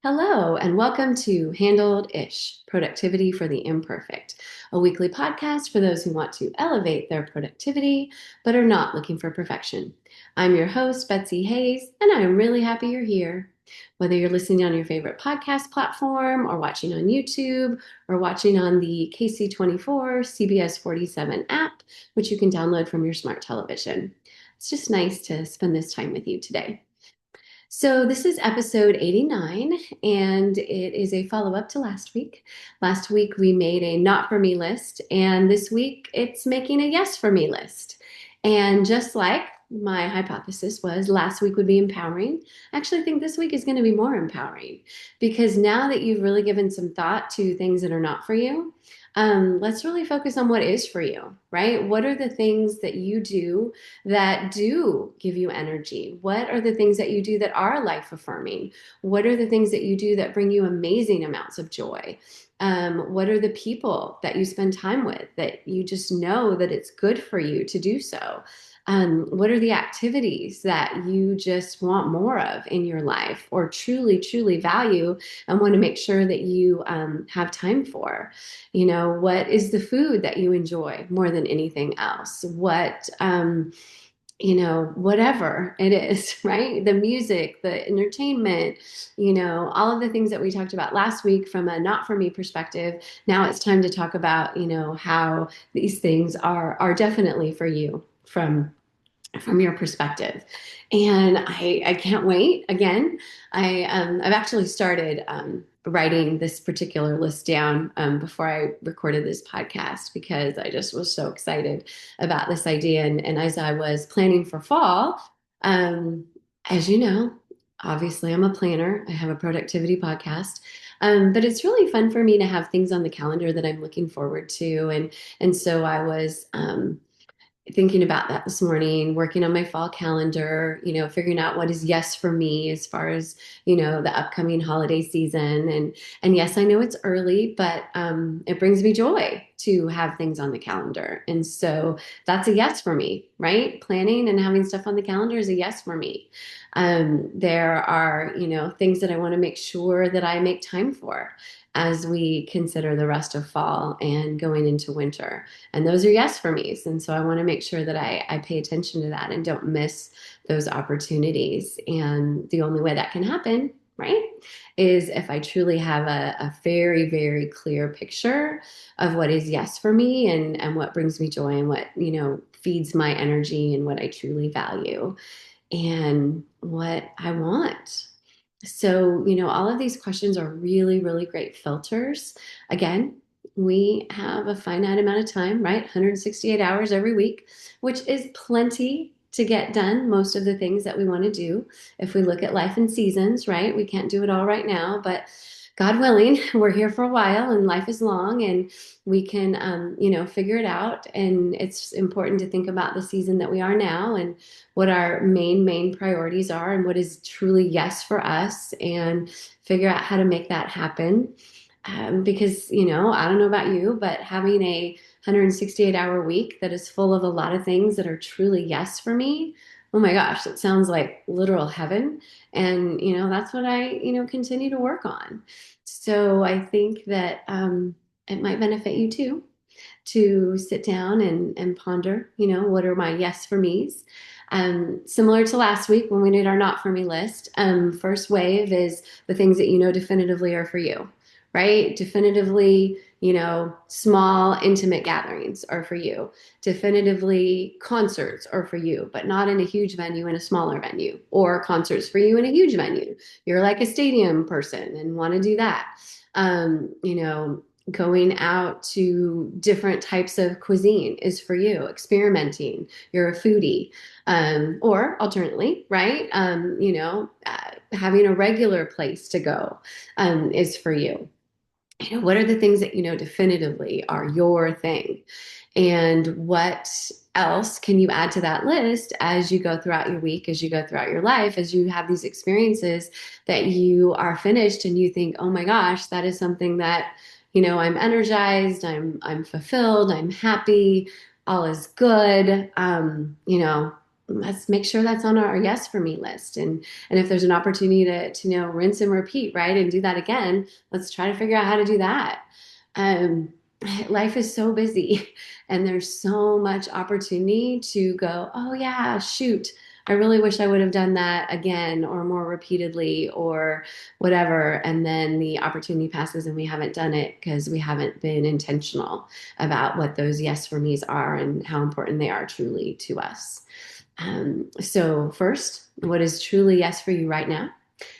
Hello, and welcome to Handled Ish Productivity for the Imperfect, a weekly podcast for those who want to elevate their productivity but are not looking for perfection. I'm your host, Betsy Hayes, and I am really happy you're here. Whether you're listening on your favorite podcast platform, or watching on YouTube, or watching on the KC24 CBS 47 app, which you can download from your smart television, it's just nice to spend this time with you today. So, this is episode 89, and it is a follow up to last week. Last week, we made a not for me list, and this week, it's making a yes for me list. And just like my hypothesis was last week would be empowering, I actually think this week is going to be more empowering because now that you've really given some thought to things that are not for you, let's really focus on what is for you, right? What are the things that you do that do give you energy? What are the things that you do that are life affirming? What are the things that you do that bring you amazing amounts of joy? What are the people that you spend time with that you just know that it's good for you to do so? What are the activities that you just want more of in your life or truly, truly value and want to make sure that you have time for? You know, what is the food that you enjoy more than anything else? Whatever it is, right? The music, the entertainment, all of the things that we talked about last week from a not for me perspective. Now it's time to talk about, how these things are definitely for you from your perspective. And I can't wait. Again, I've actually started writing this particular list down before I recorded this podcast because I just was so excited about this idea. And as I was planning for fall, um, as you know, obviously I'm a planner. I have a productivity podcast. But it's really fun for me to have things on the calendar that I'm looking forward to. And so I was thinking about that this morning, working on my fall calendar, figuring out what is yes for me as far as, the upcoming holiday season. And yes, I know it's early, but it brings me joy to have things on the calendar. And so that's a yes for me, right? Planning and having stuff on the calendar is a yes for me. There are, things that I want to make sure that I make time for as we consider the rest of fall and going into winter. And those are yes for me. And so I want to make sure that I pay attention to that and don't miss those opportunities. And the only way that can happen, right, is if I truly have a very, very clear picture of what is yes for me and what brings me joy and what, feeds my energy and what I truly value and what I want. So, all of these questions are really, really great filters. Again, we have a finite amount of time, right? 168 hours every week, which is plenty to get done most of the things that we want to do. If we look at life in seasons, right? We can't do it all right now, but God willing, we're here for a while and life is long and we can, figure it out. And it's important to think about the season that we are now and what our main priorities are and what is truly yes for us and figure out how to make that happen. Because, I don't know about you, but having a 168-hour week that is full of a lot of things that are truly yes for me, oh my gosh, it sounds like literal heaven. And, that's what I, continue to work on. So I think that it might benefit you too to sit down and ponder, what are my yes for me's. Similar to last week when we did our not for me list, first wave is the things that definitively are for you, right? Definitively, small, intimate gatherings are for you. Definitively, concerts are for you, but not in a huge venue, in a smaller venue, or concerts for you in a huge venue. You're like a stadium person and want to do that. Going out to different types of cuisine is for you, experimenting, you're a foodie. Or alternately, right? Having a regular place to go is for you. What are the things that definitively are your thing? And what else can you add to that list as you go throughout your week, as you go throughout your life, as you have these experiences that you are finished and you think, oh my gosh, that is something that, I'm energized, I'm fulfilled, I'm happy, all is good. let's make sure that's on our yes for me list. And if there's an opportunity to rinse and repeat, right, and do that again, let's try to figure out how to do that. Um, Life is so busy and there's so much opportunity to go, oh yeah, shoot. I really wish I would have done that again or more repeatedly or whatever. And then the opportunity passes and we haven't done it because we haven't been intentional about what those yes for me's are and how important they are truly to us. So, first, what is truly yes for you right now?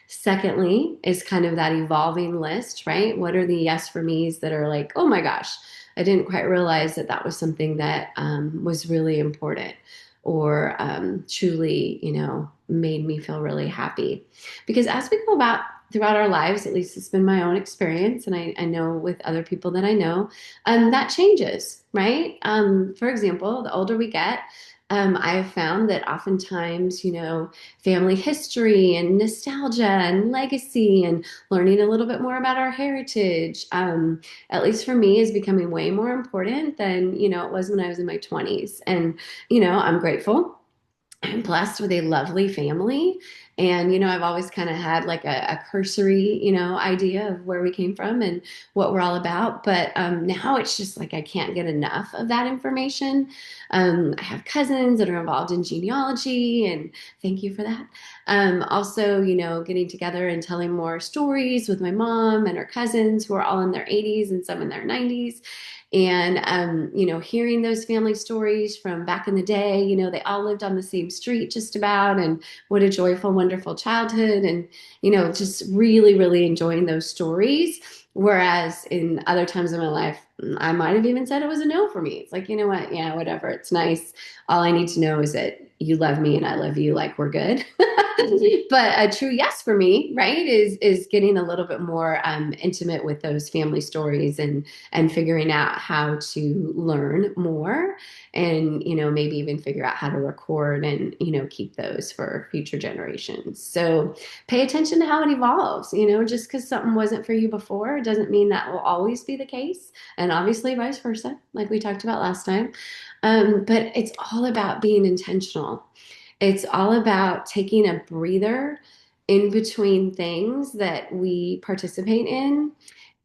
Secondly, is kind of that evolving list, right? What are the yes for me's that are like, oh my gosh, I didn't quite realize that that was something that was really important or truly, made me feel really happy. Because as we go about throughout our lives, at least it's been my own experience, and I know with other people that I know, that changes, right? For example, the older we get, I have found that oftentimes, family history and nostalgia and legacy and learning a little bit more about our heritage, at least for me, is becoming way more important than, it was when I was in my 20s. And, I'm grateful. I'm blessed with a lovely family. And, I've always kind of had like a cursory, idea of where we came from and what we're all about. But now it's just like I can't get enough of that information. I have cousins that are involved in genealogy, and thank you for that. Also, getting together and telling more stories with my mom and her cousins who are all in their 80s and some in their 90s. And, hearing those family stories from back in the day, they all lived on the same street just about, and what a joyful, wonderful childhood. And, just really, really enjoying those stories. Whereas in other times of my life, I might have even said it was a no for me. It's like, you know what? Yeah, whatever. It's nice. All I need to know is that you love me and I love you. Like we're good. But a true yes for me, right, is getting a little bit more intimate with those family stories and figuring out how to learn more and maybe even figure out how to record and keep those for future generations. So pay attention to how it evolves. Just because something wasn't for you before doesn't mean that will always be the case, and obviously vice versa, like we talked about last time. But it's all about being intentional. It's all about taking a breather in between things that we participate in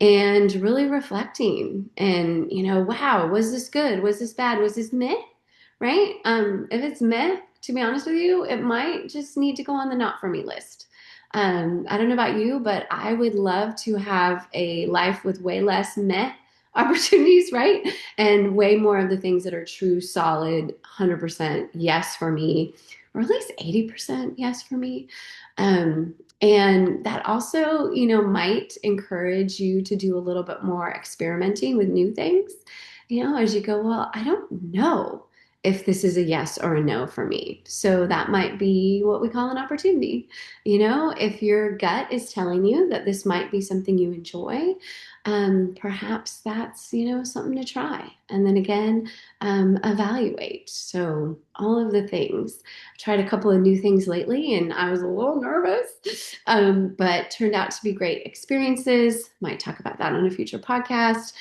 and really reflecting and, wow, was this good? Was this bad? Was this meh? Right? If it's meh, to be honest with you, it might just need to go on the not for me list. I don't know about you, but I would love to have a life with way less meh opportunities, right? And way more of the things that are true, solid, 100% yes for me, or at least 80% yes for me. And that also, might encourage you to do a little bit more experimenting with new things, as you go, well, I don't know if this is a yes or a no for me. So that might be what we call an opportunity. If your gut is telling you that this might be something you enjoy, perhaps that's, something to try. And then again, evaluate. So all of the things. I tried a couple of new things lately and I was a little nervous, but turned out to be great experiences. Might talk about that on a future podcast.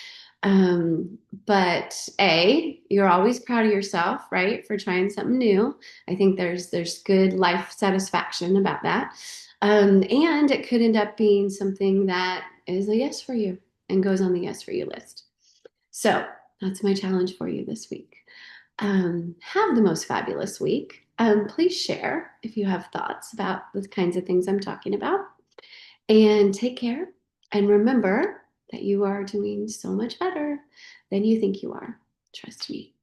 But you're always proud of yourself, right, for trying something new. I think there's good life satisfaction about that. And it could end up being something that is a yes for you and goes on the yes for you list. So that's my challenge for you this week. Have the most fabulous week. Please share if you have thoughts about the kinds of things I'm talking about. And take care. And remember that you are doing so much better than you think you are. Trust me.